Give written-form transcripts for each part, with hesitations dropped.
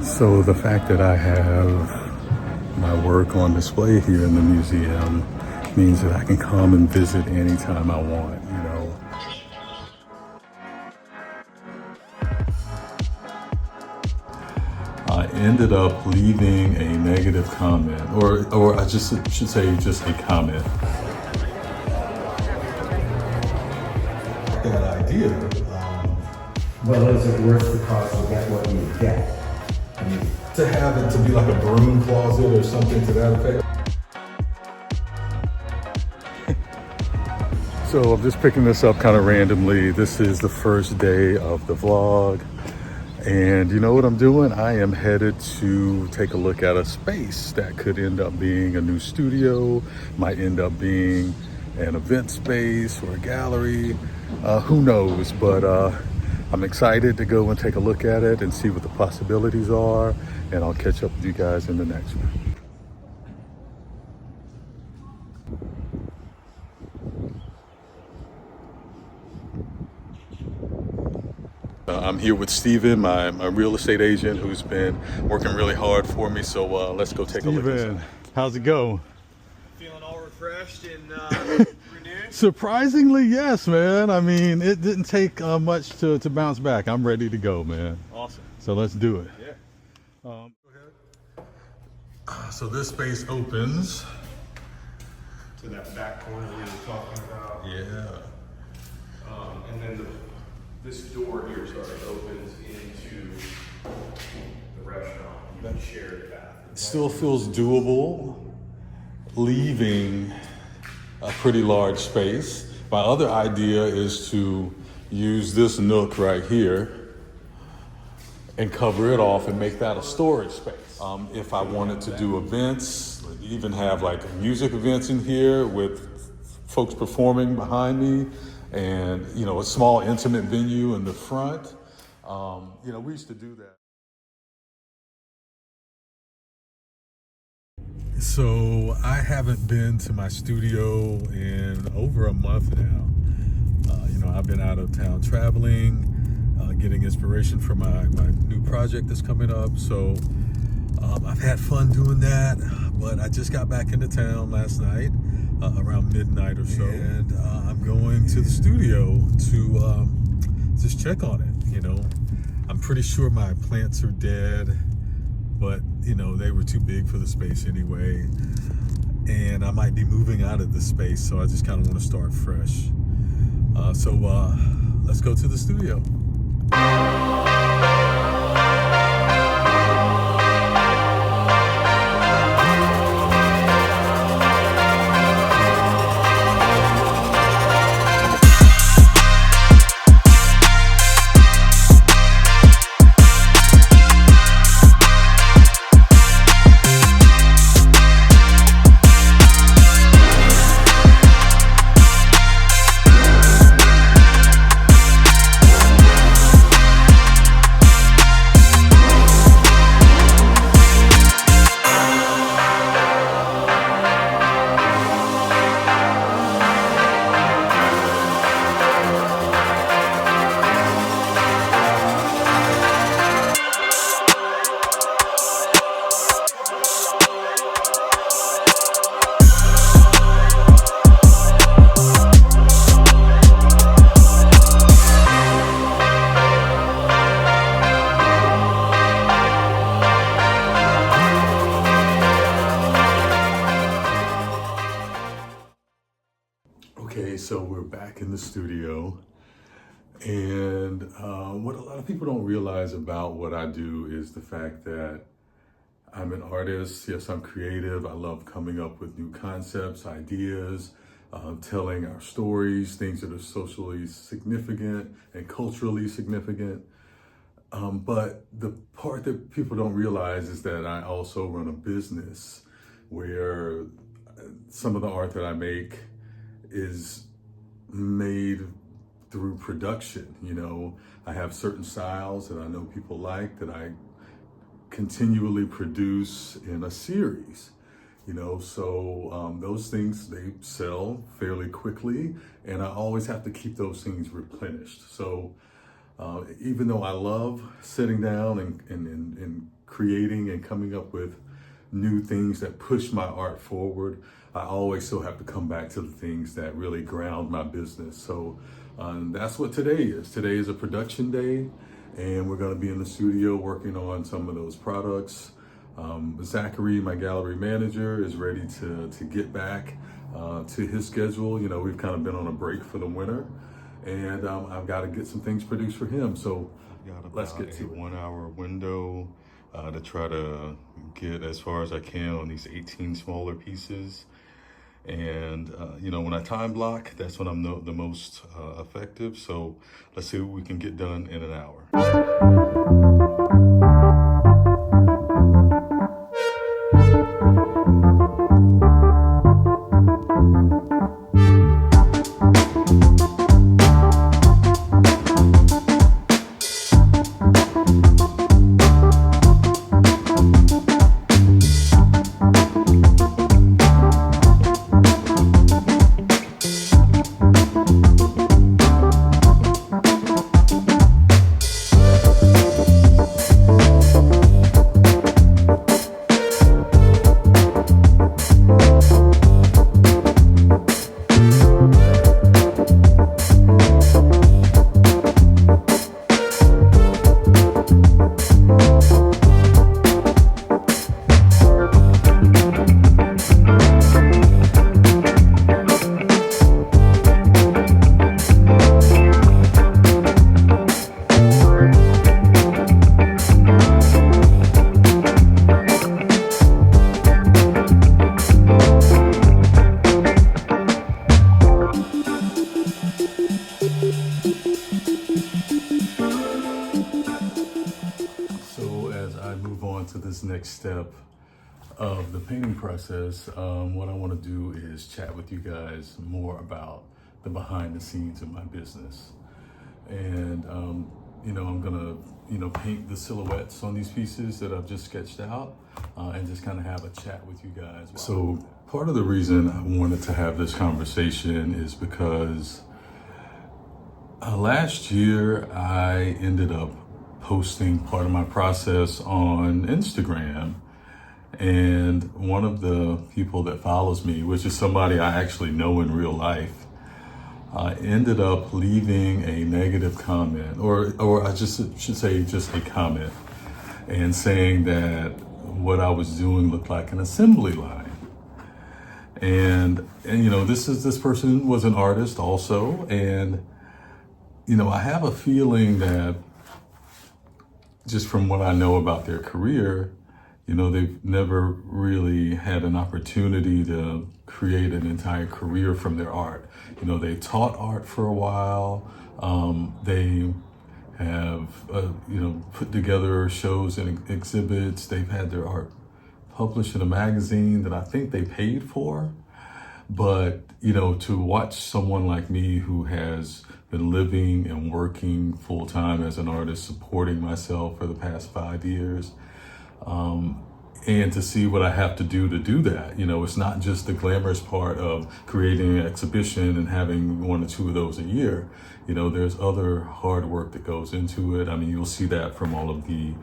So the fact that I have my work on display here in the museum means that I can come and visit anytime I want, you know. I ended up leaving a negative comment, or I just should say just a comment. That idea. Well, is it worth the cost to get what you get? I mean, To have it to be like a broom closet or something to that effect. So I'm just picking this up kind of randomly. This is the first day of the vlog. And you know what I'm doing? I am headed to take a look at a space that could end up being a new studio, might end up being an event space or a gallery. Who knows? But I'm excited to go and take a look at it and see what the possibilities are. And I'll catch up with you guys in the next one. I'm here with Steven, my real estate agent, who's been working really hard for me. So let's go take a look. Steven, how's it go? Feeling all refreshed and renewed? Surprisingly, yes, man. I mean, it didn't take much to bounce back. I'm ready to go, man. Awesome. So let's do it. Yeah. Go ahead. So this space opens. To that back corner we were talking about. Yeah. And then this door here, opens into the restaurant. You can share the bathroom. It still feels doable, leaving a pretty large space. My other idea is to use this nook right here and cover it off and make that a storage space. If I wanted to do events, even have like music events in here with folks performing behind me, and you know, a small intimate venue in the front. You know, we used to do that. So I haven't been to my studio in over a month now. You know, I've been out of town traveling, getting inspiration for my new project that's coming up. So I've had fun doing that, but I just got back into town last night, around midnight or so, and I'm going to the studio to just check on it. You know, I'm pretty sure my plants are dead, but you know, they were too big for the space anyway, and I might be moving out of the space, so I just kind of want to start fresh. So let's go to the studio. Okay, so we're back in the studio, and what a lot of people don't realize about what I do is the fact that I'm an artist. Yes, I'm creative. I love coming up with new concepts, ideas, telling our stories, things that are socially significant and culturally significant. But the part that people don't realize is that I also run a business where some of the art that I make is made through production. You know, I have certain styles that I know people like that I continually produce in a series, you know, so those things, they sell fairly quickly, and I always have to keep those things replenished. So even though I love sitting down and creating and coming up with new things that push my art forward, I always still have to come back to the things that really ground my business. So that's what today is. Today is a production day, and we're going to be in the studio working on some of those products. Zachary, my gallery manager, is ready to get back to his schedule. You know, we've kind of been on a break for the winter, and I've got to get some things produced for him. So let's get to 1 hour window to try to get as far as I can on these 18 smaller pieces. And you know, when I time block, that's when I'm the most effective. So let's see what we can get done in an hour. To this next step of the painting process, what I want to do is chat with you guys more about the behind the scenes of my business. And you know, I'm gonna paint the silhouettes on these pieces that I've just sketched out, and just kind of have a chat with you guys. So part of the reason I wanted to have this conversation is because last year I ended up posting part of my process on Instagram, and one of the people that follows me, which is somebody I actually know in real life, ended up leaving a negative comment, or I just should say just a comment, and saying that what I was doing looked like an assembly line. And you know, this person was an artist also, and you know, I have a feeling that just from what I know about their career, you know, they've never really had an opportunity to create an entire career from their art. You know, they taught art for a while. They have, you know, put together shows and exhibits. They've had their art published in a magazine that I think they paid for. But, you know, to watch someone like me who has been living and working full time as an artist, supporting myself for the past 5 years, and to see what I have to do that. You know, it's not just the glamorous part of creating an exhibition and having 1 or 2 of those a year. You know, there's other hard work that goes into it. I mean, you'll see that from all of the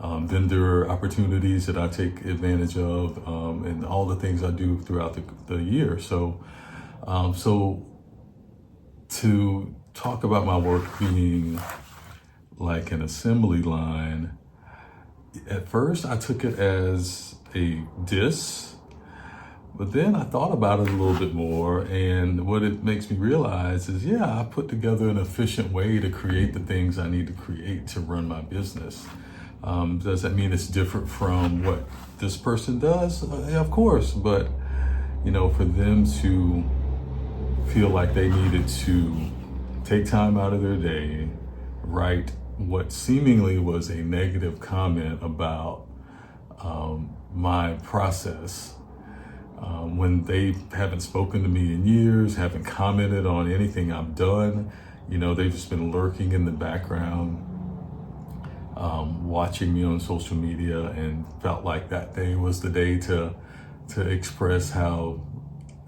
vendor opportunities that I take advantage of, and all the things I do throughout the year. So to talk about my work being like an assembly line, at first I took it as a diss, but then I thought about it a little bit more, and what it makes me realize is, yeah, I put together an efficient way to create the things I need to create to run my business. Does that mean it's different from what this person does? Yeah, of course, but you know, for them to feel like they needed to take time out of their day, write what seemingly was a negative comment about my process, when they haven't spoken to me in years, haven't commented on anything I've done. You know, they've just been lurking in the background, watching me on social media, and felt like that day was the day to express how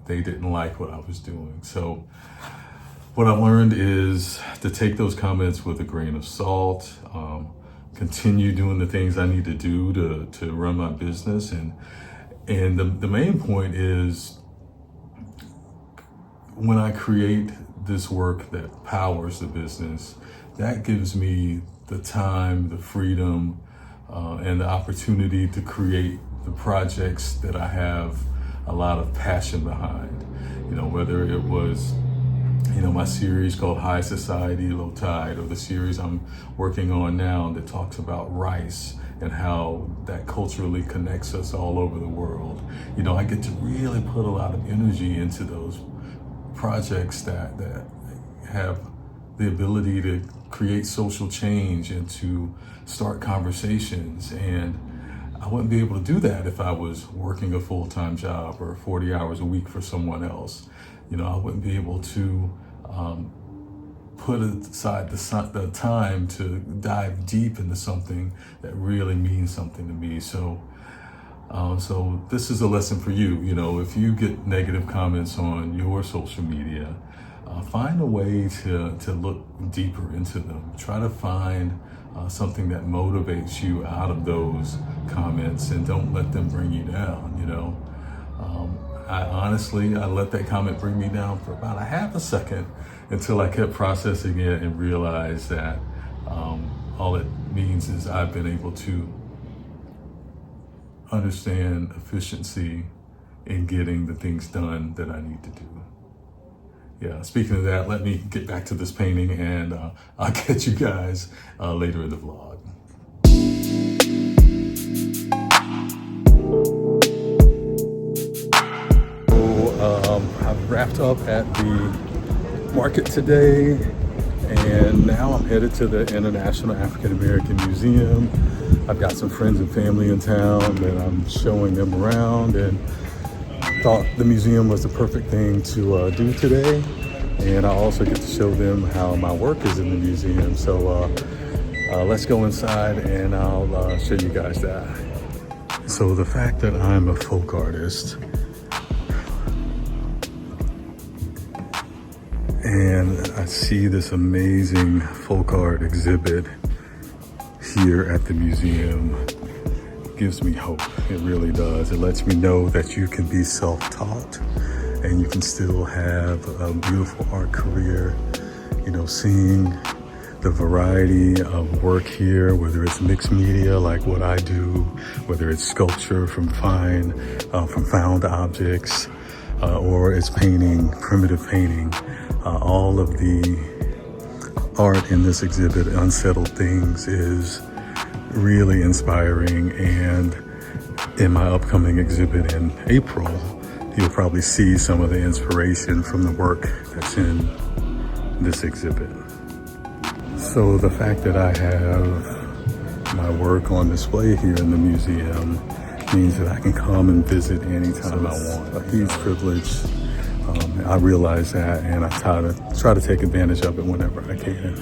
they didn't like what I was doing. So what I learned is to take those comments with a grain of salt, continue doing the things I need to do to run my business. And the main point is, when I create this work that powers the business, that gives me the time, the freedom, and the opportunity to create the projects that I have a lot of passion behind. You know, whether it was, you know, my series called High Society, Low Tide, or the series I'm working on now that talks about rice and how that culturally connects us all over the world. You know, I get to really put a lot of energy into those projects that have the ability to create social change and to start conversations. And I wouldn't be able to do that if I was working a full-time job or 40 hours a week for someone else. You know, I wouldn't be able to put aside the time to dive deep into something that really means something to me. So this is a lesson for you. You know, if you get negative comments on your social media, find a way to look deeper into them. Try to find something that motivates you out of those comments, and don't let them bring you down. You know, I let that comment bring me down for about a half a second until I kept processing it and realized that all it means is I've been able to understand efficiency in getting the things done that I need to do. Yeah, speaking of that, let me get back to this painting, and I'll catch you guys later in the vlog. So I've wrapped up at the market today, and now I'm headed to the International African American Museum. I've got some friends and family in town that I'm showing them around, and thought the museum was the perfect thing to do today. And I also get to show them how my work is in the museum. So let's go inside and I'll show you guys that. So the fact that I'm a folk artist and I see this amazing folk art exhibit here at the museum gives me hope. It really does. It lets me know that you can be self-taught and you can still have a beautiful art career. You know, seeing the variety of work here, whether it's mixed media like what I do, whether it's sculpture from found objects, or it's painting, primitive painting, all of the art in this exhibit, Unsettled Things, is really inspiring. And in my upcoming exhibit in April, you'll probably see some of the inspiration from the work that's in this exhibit. So the fact that I have my work on display here in the museum means that I can come and visit anytime I want. A huge privilege. I realize that, and I try to take advantage of it whenever I can.